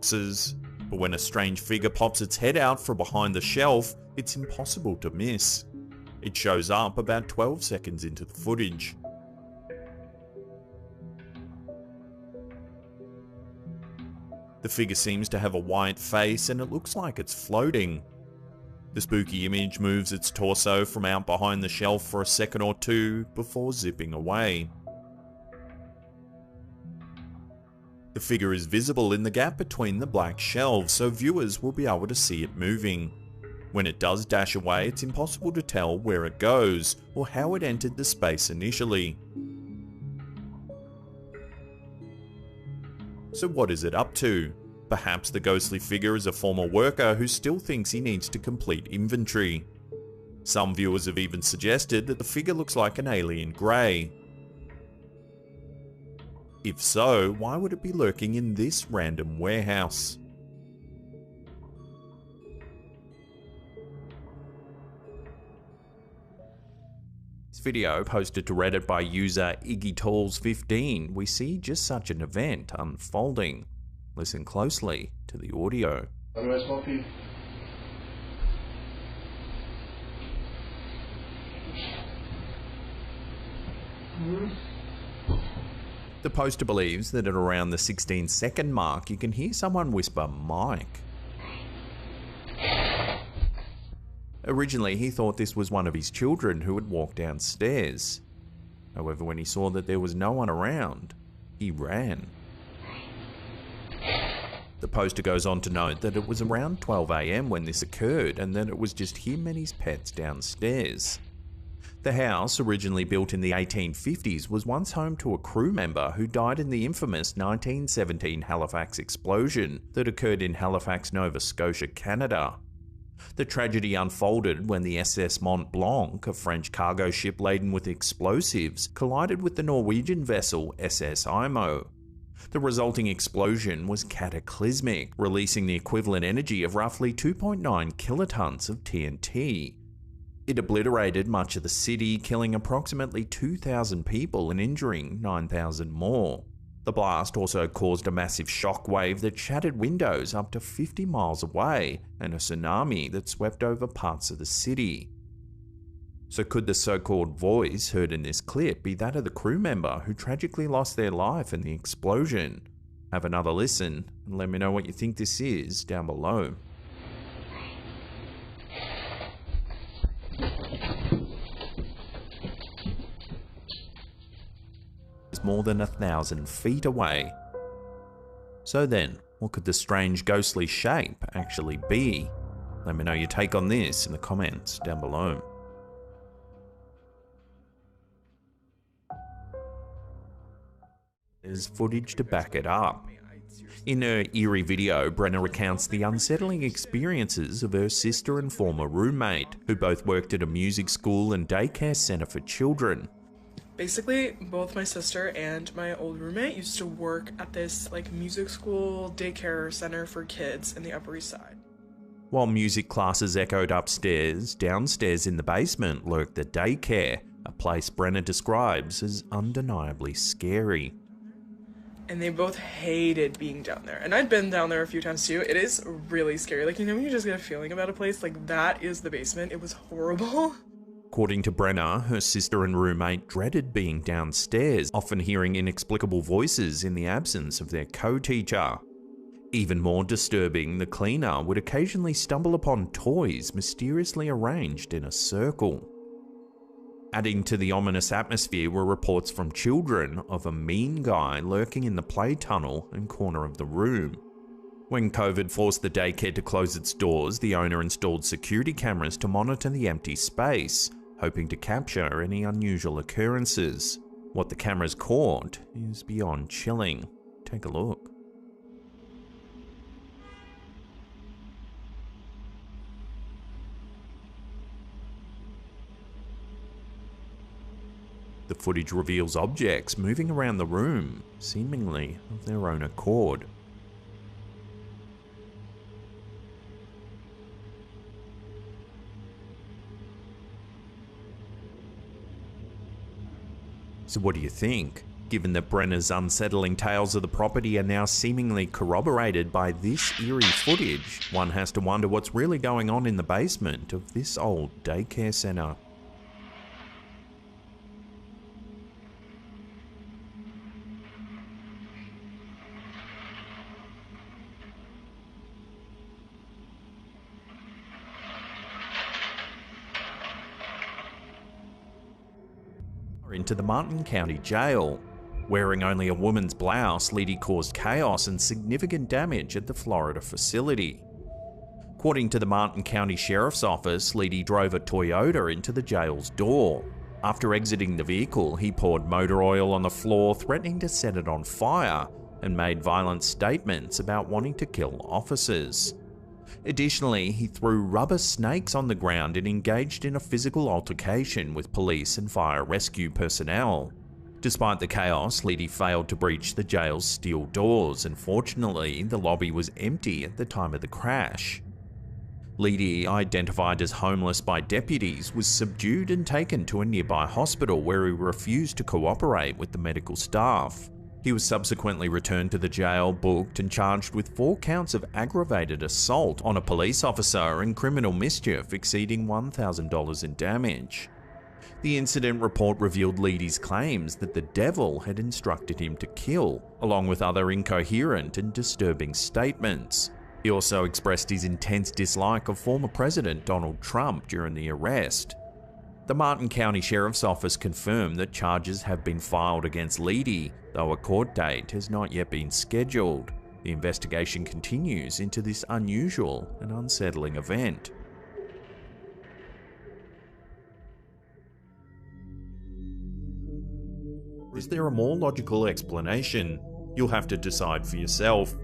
boxes. But when a strange figure pops its head out from behind the shelf, it's impossible to miss. It shows up about 12 seconds into the footage. The figure seems to have a white face and it looks like it's floating. The spooky image moves its torso from out behind the shelf for a second or two before zipping away. The figure is visible in the gap between the black shelves, so viewers will be able to see it moving. When it does dash away, it's impossible to tell where it goes or how it entered the space initially. So what is it up to? Perhaps the ghostly figure is a former worker who still thinks he needs to complete inventory. Some viewers have even suggested that the figure looks like an alien grey. If so, why would it be lurking in this random warehouse? This video, posted to Reddit by user IggyTalls15, we see just such an event unfolding. Listen closely to the audio. How do I smoke you? The poster believes that at around the 16-second mark, you can hear someone whisper "Mike." Originally, he thought this was one of his children who had walked downstairs. However, when he saw that there was no one around, he ran. The poster goes on to note that it was around 12 AM when this occurred and that it was just him and his pets downstairs. The house, originally built in the 1850s, was once home to a crew member who died in the infamous 1917 Halifax explosion that occurred in Halifax, Nova Scotia, Canada. The tragedy unfolded when the SS Mont Blanc, a French cargo ship laden with explosives, collided with the Norwegian vessel SS Imo. The resulting explosion was cataclysmic, releasing the equivalent energy of roughly 2.9 kilotons of TNT. It obliterated much of the city, killing approximately 2,000 people and injuring 9,000 more. The blast also caused a massive shockwave that shattered windows up to 50 miles away and a tsunami that swept over parts of the city. So could the so-called voice heard in this clip be that of the crew member who tragically lost their life in the explosion? Have another listen and let me know what you think this is down below. It's more than 1,000 feet away. So then, what could the strange ghostly shape actually be? Let me know your take on this in the comments down below. There's footage to back it up. In her eerie video, Brenna recounts the unsettling experiences of her sister and former roommate, who both worked at a music school and daycare center for children. Basically, both my sister and my old roommate used to work at this music school daycare center for kids in the Upper East Side. While music classes echoed upstairs, downstairs in the basement lurked the daycare, a place Brenna describes as undeniably scary. And they both hated being down there. And I'd been down there a few times too. It is really scary. When you just get a feeling about a place, that is the basement. It was horrible. According to Brenna, her sister and roommate dreaded being downstairs, often hearing inexplicable voices in the absence of their co-teacher. Even more disturbing, the cleaner would occasionally stumble upon toys mysteriously arranged in a circle. Adding to the ominous atmosphere were reports from children of a mean guy lurking in the play tunnel and corner of the room. When COVID forced the daycare to close its doors, the owner installed security cameras to monitor the empty space, hoping to capture any unusual occurrences. What the cameras caught is beyond chilling. Take a look. The footage reveals objects moving around the room, seemingly of their own accord. So what do you think? Given that Brenner's unsettling tales of the property are now seemingly corroborated by this eerie footage, one has to wonder what's really going on in the basement of this old daycare centre. Into the Martin County Jail. Wearing only a woman's blouse, Liddy caused chaos and significant damage at the Florida facility. According to the Martin County Sheriff's Office, Liddy drove a Toyota into the jail's door. After exiting the vehicle, he poured motor oil on the floor, threatening to set it on fire, and made violent statements about wanting to kill officers. Additionally, he threw rubber snakes on the ground and engaged in a physical altercation with police and fire rescue personnel. Despite the chaos, Liddy failed to breach the jail's steel doors, and fortunately, the lobby was empty at the time of the crash. Liddy, identified as homeless by deputies, was subdued and taken to a nearby hospital where he refused to cooperate with the medical staff. He was subsequently returned to the jail, booked and charged with 4 counts of aggravated assault on a police officer and criminal mischief exceeding $1,000 in damage. The incident report revealed Liddy's claims that the devil had instructed him to kill, along with other incoherent and disturbing statements. He also expressed his intense dislike of former President Donald Trump during the arrest. The Martin County Sheriff's Office confirmed that charges have been filed against Liddy, though a court date has not yet been scheduled. The investigation continues into this unusual and unsettling event. Is there a more logical explanation? You'll have to decide for yourself.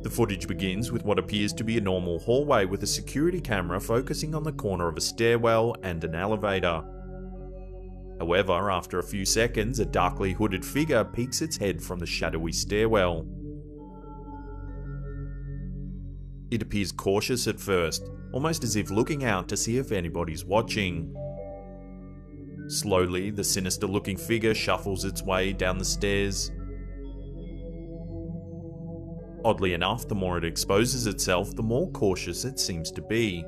The footage begins with what appears to be a normal hallway with a security camera focusing on the corner of a stairwell and an elevator. However, after a few seconds, a darkly hooded figure peeks its head from the shadowy stairwell. It appears cautious at first, almost as if looking out to see if anybody's watching. Slowly, the sinister-looking figure shuffles its way down the stairs. Oddly enough, the more it exposes itself, the more cautious it seems to be.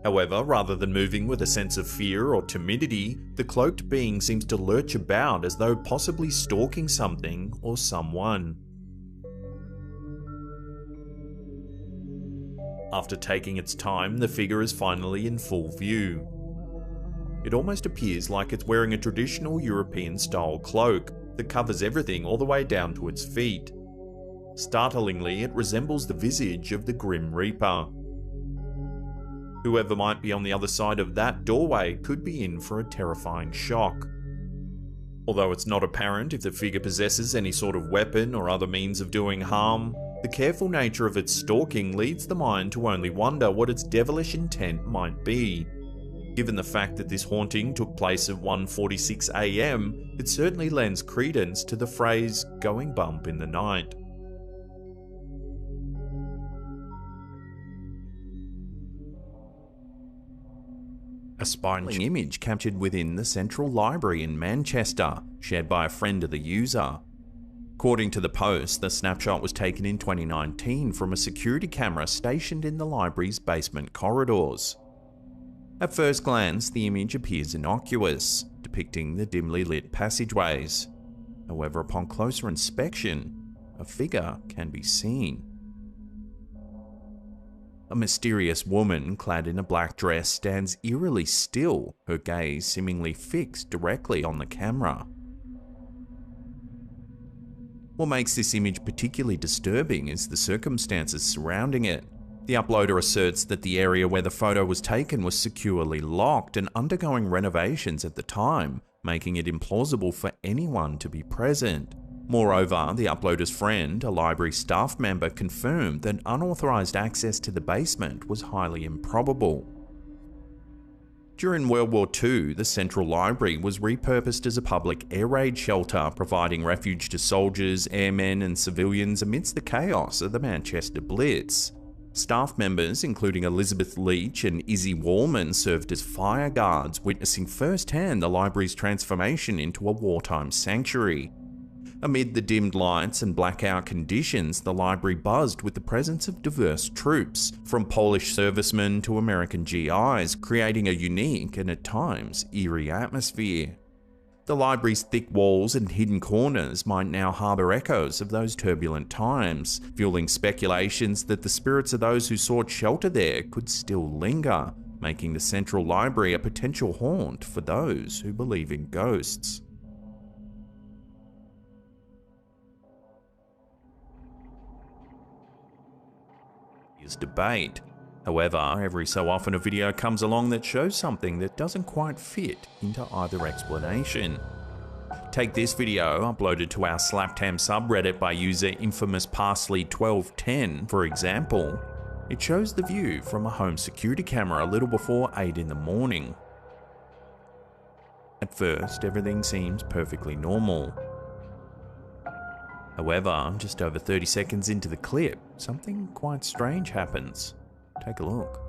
However, rather than moving with a sense of fear or timidity, the cloaked being seems to lurch about as though possibly stalking something or someone. After taking its time, the figure is finally in full view. It almost appears like it's wearing a traditional European-style cloak that covers everything all the way down to its feet. Startlingly, it resembles the visage of the Grim Reaper. Whoever might be on the other side of that doorway could be in for a terrifying shock. Although it's not apparent if the figure possesses any sort of weapon or other means of doing harm, the careful nature of its stalking leads the mind to only wonder what its devilish intent might be. Given the fact that this haunting took place at 1:46 AM, it certainly lends credence to the phrase, going bump in the night. A spine-chilling image captured within the Central Library in Manchester, shared by a friend of the user. According to the post, the snapshot was taken in 2019 from a security camera stationed in the library's basement corridors. At first glance, the image appears innocuous, depicting the dimly lit passageways. However, upon closer inspection, a figure can be seen. A mysterious woman clad in a black dress stands eerily still, her gaze seemingly fixed directly on the camera. What makes this image particularly disturbing is the circumstances surrounding it. The uploader asserts that the area where the photo was taken was securely locked and undergoing renovations at the time, making it implausible for anyone to be present. Moreover, the uploader's friend, a library staff member, confirmed that unauthorized access to the basement was highly improbable. During World War II, the Central Library was repurposed as a public air raid shelter, providing refuge to soldiers, airmen and civilians amidst the chaos of the Manchester Blitz. Staff members, including Elizabeth Leach and Izzy Wallman, served as fire guards, witnessing firsthand the library's transformation into a wartime sanctuary. Amid the dimmed lights and blackout conditions, the library buzzed with the presence of diverse troops, from Polish servicemen to American GIs, creating a unique and at times eerie atmosphere. The library's thick walls and hidden corners might now harbour echoes of those turbulent times, fueling speculations that the spirits of those who sought shelter there could still linger, making the Central Library a potential haunt for those who believe in ghosts. Is debate. However, every so often a video comes along that shows something that doesn't quite fit into either explanation. Take this video, uploaded to our Slaptam subreddit by user infamousparsley1210, for example. It shows the view from a home security camera a little before 8 in the morning. At first, everything seems perfectly normal. However, just over 30 seconds into the clip, something quite strange happens. Take a look.